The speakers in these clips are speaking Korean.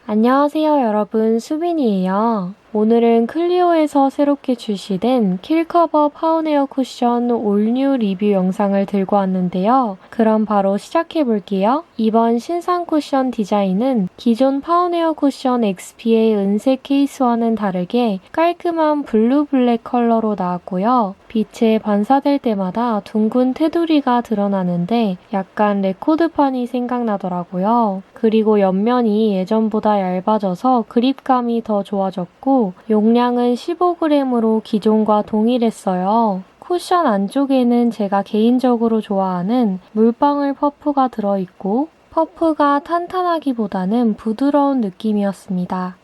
안녕하세요 여러분, 수빈이에요. 오늘은 클리오에서 새롭게 출시된 킬커버 파운에어 쿠션 올뉴 리뷰 영상을 들고 왔는데요. 그럼 바로 시작해볼게요. 이번 신상 쿠션 디자인은 기존 파운에어 쿠션 XP의 은색 케이스와는 다르게 깔끔한 블루 블랙 컬러로 나왔고요. 빛에 반사될 때마다 둥근 테두리가 드러나는데 약간 레코드판이 생각나더라고요. 그리고 옆면이 예전보다 얇아져서 그립감이 더 좋아졌고 용량은 15g으로 기존과 동일했어요. 쿠션 안쪽에는 제가 개인적으로 좋아하는 물방울 퍼프가 들어있고 퍼프가 탄탄하기보다는 부드러운 느낌이었습니다.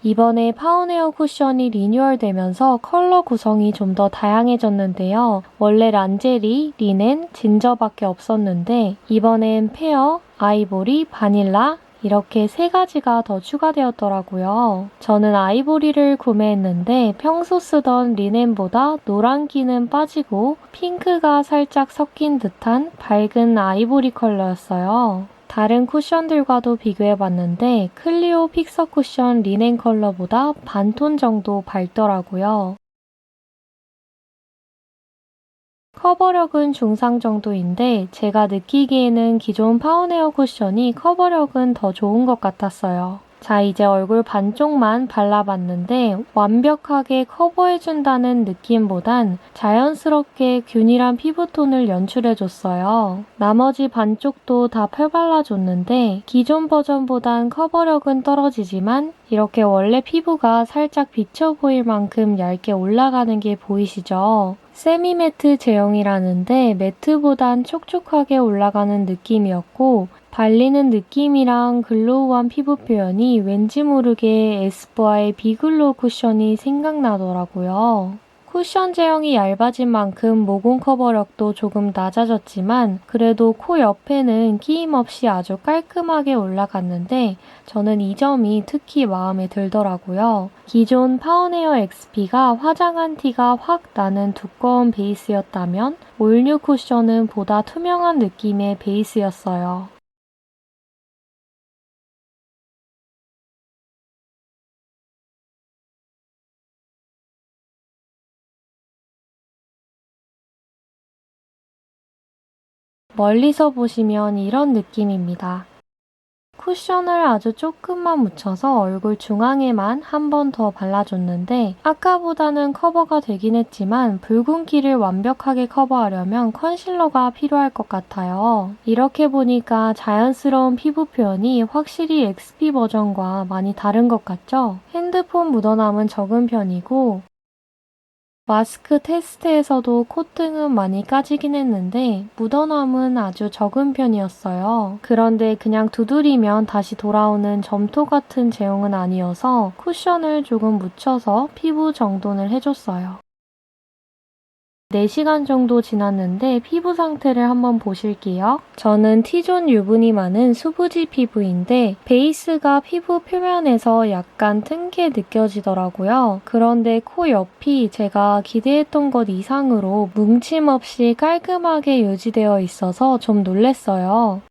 이번에 파운에어 쿠션이 리뉴얼되면서 컬러 구성이 좀 더 다양해졌는데요. 원래 란제리, 리넨, 진저밖에 없었는데 이번엔 페어, 아이보리, 바닐라 이렇게 3가지가 더 추가되었더라고요. 저는 아이보리를 구매했는데 평소 쓰던 리넨보다 노란기는 빠지고 핑크가 살짝 섞인 듯한 밝은 아이보리 컬러였어요. 다른 쿠션들과도 비교해봤는데 클리오 픽서 쿠션 리넨 컬러보다 반톤 정도 밝더라고요. 커버력은 중상 정도인데 제가 느끼기에는 기존 파운에어 쿠션이 커버력은 더 좋은 것 같았어요. 자, 이제 얼굴 반쪽만 발라봤는데 완벽하게 커버해준다는 느낌보단 자연스럽게 균일한 피부톤을 연출해줬어요. 나머지 반쪽도 다 펴발라줬는데 기존 버전보단 커버력은 떨어지지만 이렇게 원래 피부가 살짝 비쳐 보일 만큼 얇게 올라가는 게 보이시죠? 세미매트 제형이라는데 매트보단 촉촉하게 올라가는 느낌이었고 발리는 느낌이랑 글로우한 피부 표현이 왠지 모르게 에스쁘아의 비글로우 쿠션이 생각나더라고요. 쿠션 제형이 얇아진 만큼 모공 커버력도 조금 낮아졌지만 그래도 코 옆에는 끼임 없이 아주 깔끔하게 올라갔는데 저는 이 점이 특히 마음에 들더라고요. 기존 파운에어 XP가 화장한 티가 확 나는 두꺼운 베이스였다면 올뉴 쿠션은 보다 투명한 느낌의 베이스였어요. 멀리서 보시면 이런 느낌입니다. 쿠션을 아주 조금만 묻혀서 얼굴 중앙에만 한 번 더 발라줬는데 아까보다는 커버가 되긴 했지만 붉은기를 완벽하게 커버하려면 컨실러가 필요할 것 같아요. 이렇게 보니까 자연스러운 피부 표현이 확실히 XP 버전과 많이 다른 것 같죠? 핸드폰 묻어남은 적은 편이고 마스크 테스트에서도 콧등은 많이 까지긴 했는데 묻어남은 아주 적은 편이었어요. 그런데 그냥 두드리면 다시 돌아오는 점토 같은 제형은 아니어서 쿠션을 조금 묻혀서 피부 정돈을 해줬어요. 4시간 정도 지났는데 피부 상태를 한번 보실게요. 저는 T존 유분이 많은 수부지 피부인데 베이스가 피부 표면에서 약간 튼 게 느껴지더라고요. 그런데 코 옆이 제가 기대했던 것 이상으로 뭉침 없이 깔끔하게 유지되어 있어서 좀 놀랐어요.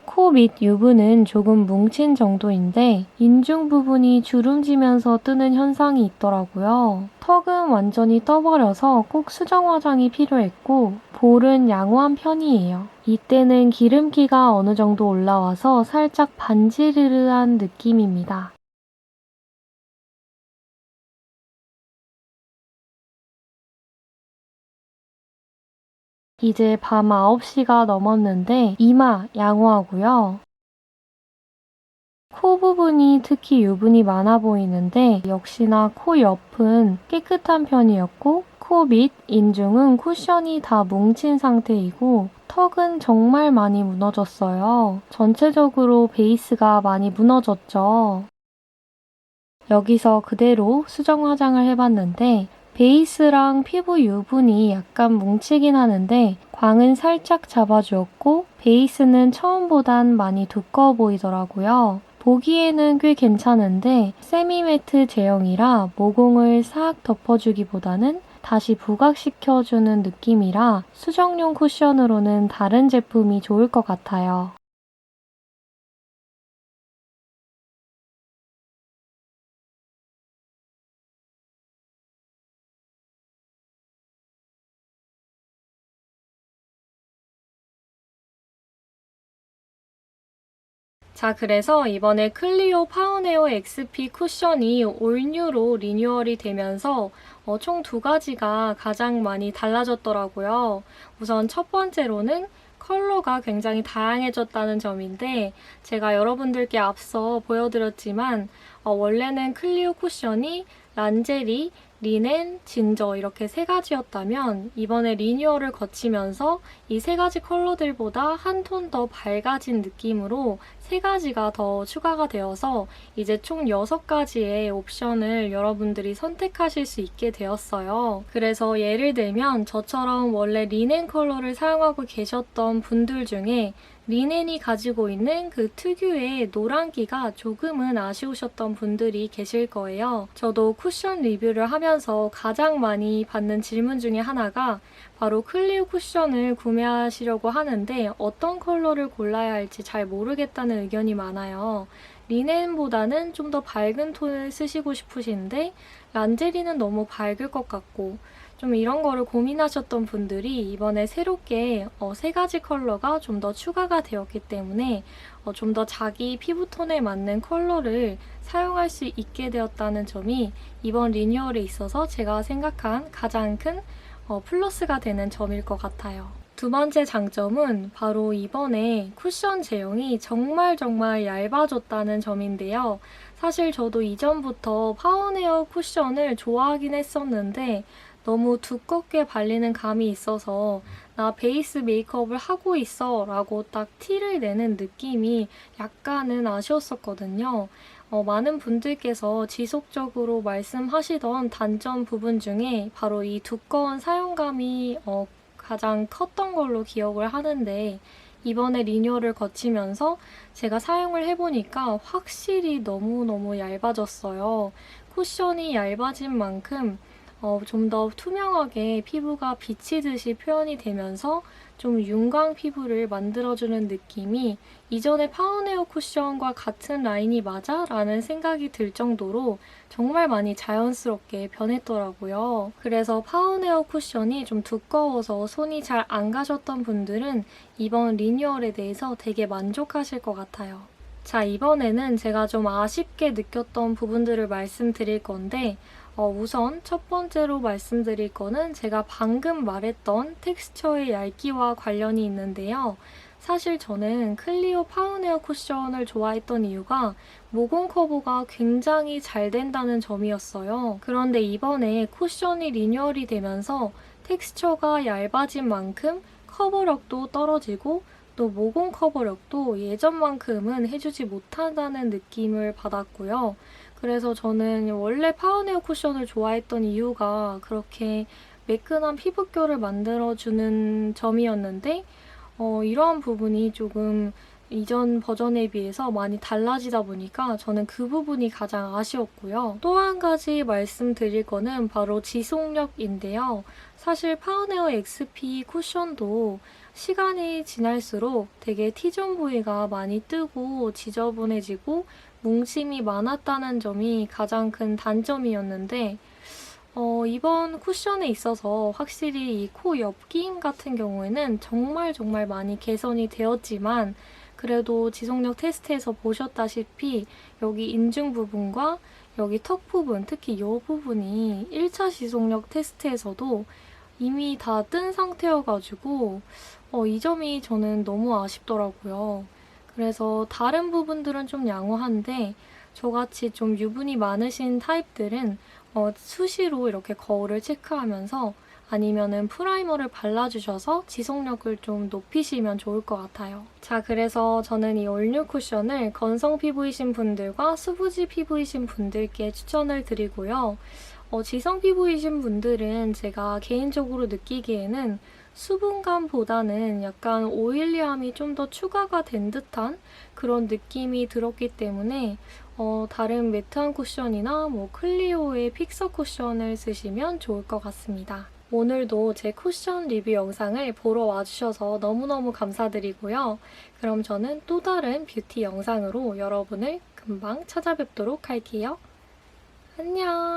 코 밑 유분은 조금 뭉친 정도인데 인중 부분이 주름지면서 뜨는 현상이 있더라고요. 턱은 완전히 떠버려서 꼭 수정 화장이 필요했고 볼은 양호한 편이에요. 이때는 기름기가 어느 정도 올라와서 살짝 반지르르한 느낌입니다. 이제 밤 9시가 넘었는데 이마 양호하고요. 코 부분이 특히 유분이 많아 보이는데 역시나 코 옆은 깨끗한 편이었고 코 밑, 인중은 쿠션이 다 뭉친 상태이고 턱은 정말 많이 무너졌어요. 전체적으로 베이스가 많이 무너졌죠. 여기서 그대로 수정 화장을 해봤는데 베이스랑 피부 유분이 약간 뭉치긴 하는데 광은 살짝 잡아주었고 베이스는 처음보단 많이 두꺼워 보이더라고요. 보기에는 꽤 괜찮은데 세미매트 제형이라 모공을 싹 덮어주기보다는 다시 부각시켜주는 느낌이라 수정용 쿠션으로는 다른 제품이 좋을 것 같아요. 자, 그래서 이번에 클리오 파운에어 XP 쿠션이 올뉴로 리뉴얼이 되면서 총 두 가지가 가장 많이 달라졌더라고요. 우선 첫 번째로는 컬러가 굉장히 다양해졌다는 점인데, 제가 여러분들께 앞서 보여드렸지만 원래는 클리오 쿠션이 란제리, 리넨, 진저 이렇게 세 가지였다면 이번에 리뉴얼을 거치면서 이 세 가지 컬러들보다 한 톤 더 밝아진 느낌으로 세 가지가 더 추가가 되어서 이제 총 6가지의 옵션을 여러분들이 선택하실 수 있게 되었어요. 그래서 예를 들면 저처럼 원래 리넨 컬러를 사용하고 계셨던 분들 중에 리넨이 가지고 있는 그 특유의 노란기가 조금은 아쉬우셨던 분들이 계실 거예요. 저도 쿠션 리뷰를 하면서 가장 많이 받는 질문 중에 하나가 바로 클리오 쿠션을 구매하시려고 하는데 어떤 컬러를 골라야 할지 잘 모르겠다는 의견이 많아요. 리넨보다는 좀 더 밝은 톤을 쓰시고 싶으신데 란제리는 너무 밝을 것 같고 좀 이런 거를 고민하셨던 분들이 이번에 새롭게 세 가지 컬러가 좀 더 추가가 되었기 때문에 좀 더 자기 피부톤에 맞는 컬러를 사용할 수 있게 되었다는 점이 이번 리뉴얼에 있어서 제가 생각한 가장 큰 플러스가 되는 점일 것 같아요. 두 번째 장점은 바로 이번에 쿠션 제형이 정말 얇아졌다는 점인데요. 사실 저도 이전부터 파운에어 쿠션을 좋아하긴 했었는데 너무 두껍게 발리는 감이 있어서 나 베이스 메이크업을 하고 있어 라고 딱 티를 내는 느낌이 약간은 아쉬웠었거든요. 많은 분들께서 지속적으로 말씀하시던 단점 부분 중에 바로 이 두꺼운 사용감이 가장 컸던 걸로 기억을 하는데 이번에 리뉴얼을 거치면서 제가 사용을 해보니까 확실히 너무너무 얇아졌어요. 쿠션이 얇아진 만큼 좀 더 투명하게 피부가 비치듯이 표현이 되면서 좀 윤광 피부를 만들어주는 느낌이 이전의 파운에어 쿠션과 같은 라인이 맞아? 라는 생각이 들 정도로 정말 많이 자연스럽게 변했더라고요. 그래서 파운에어 쿠션이 좀 두꺼워서 손이 잘 안 가셨던 분들은 이번 리뉴얼에 대해서 되게 만족하실 것 같아요. 자, 이번에는 제가 좀 아쉽게 느꼈던 부분들을 말씀드릴 건데 우선 첫 번째로 말씀드릴 거는 제가 방금 말했던 텍스처의 얇기와 관련이 있는데요. 사실 저는 클리오 파운에어 쿠션을 좋아했던 이유가 모공 커버가 굉장히 잘 된다는 점이었어요. 그런데 이번에 쿠션이 리뉴얼이 되면서 텍스처가 얇아진 만큼 커버력도 떨어지고 또 모공 커버력도 예전만큼은 해주지 못한다는 느낌을 받았고요. 그래서 저는 원래 파운에어 쿠션을 좋아했던 이유가 그렇게 매끈한 피부결을 만들어주는 점이었는데 이러한 부분이 조금 이전 버전에 비해서 많이 달라지다 보니까 저는 그 부분이 가장 아쉬웠고요. 또 한 가지 말씀드릴 거는 바로 지속력인데요. 사실 파운에어 XP 쿠션도 시간이 지날수록 되게 T존 부위가 많이 뜨고 지저분해지고 뭉침이 많았다는 점이 가장 큰 단점이었는데 이번 쿠션에 있어서 확실히 이 코 옆김 같은 경우에는 정말 많이 개선이 되었지만 그래도 지속력 테스트에서 보셨다시피 여기 인중 부분과 여기 턱 부분, 특히 이 부분이 1차 지속력 테스트에서도 이미 다 뜬 상태여가지고 이 점이 저는 너무 아쉽더라고요. 그래서 다른 부분들은 좀 양호한데 저같이 좀 유분이 많으신 타입들은 수시로 이렇게 거울을 체크하면서 아니면은 프라이머를 발라주셔서 지속력을 좀 높이시면 좋을 것 같아요. 자, 그래서 저는 이 올뉴 쿠션을 건성 피부이신 분들과 수부지 피부이신 분들께 추천을 드리고요. 지성 피부이신 분들은 제가 개인적으로 느끼기에는 수분감보다는 약간 오일리함이 좀 더 추가가 된 듯한 그런 느낌이 들었기 때문에 다른 매트한 쿠션이나 클리오의 픽서 쿠션을 쓰시면 좋을 것 같습니다. 오늘도 제 쿠션 리뷰 영상을 보러 와주셔서 너무너무 감사드리고요. 그럼 저는 또 다른 뷰티 영상으로 여러분을 금방 찾아뵙도록 할게요. 안녕!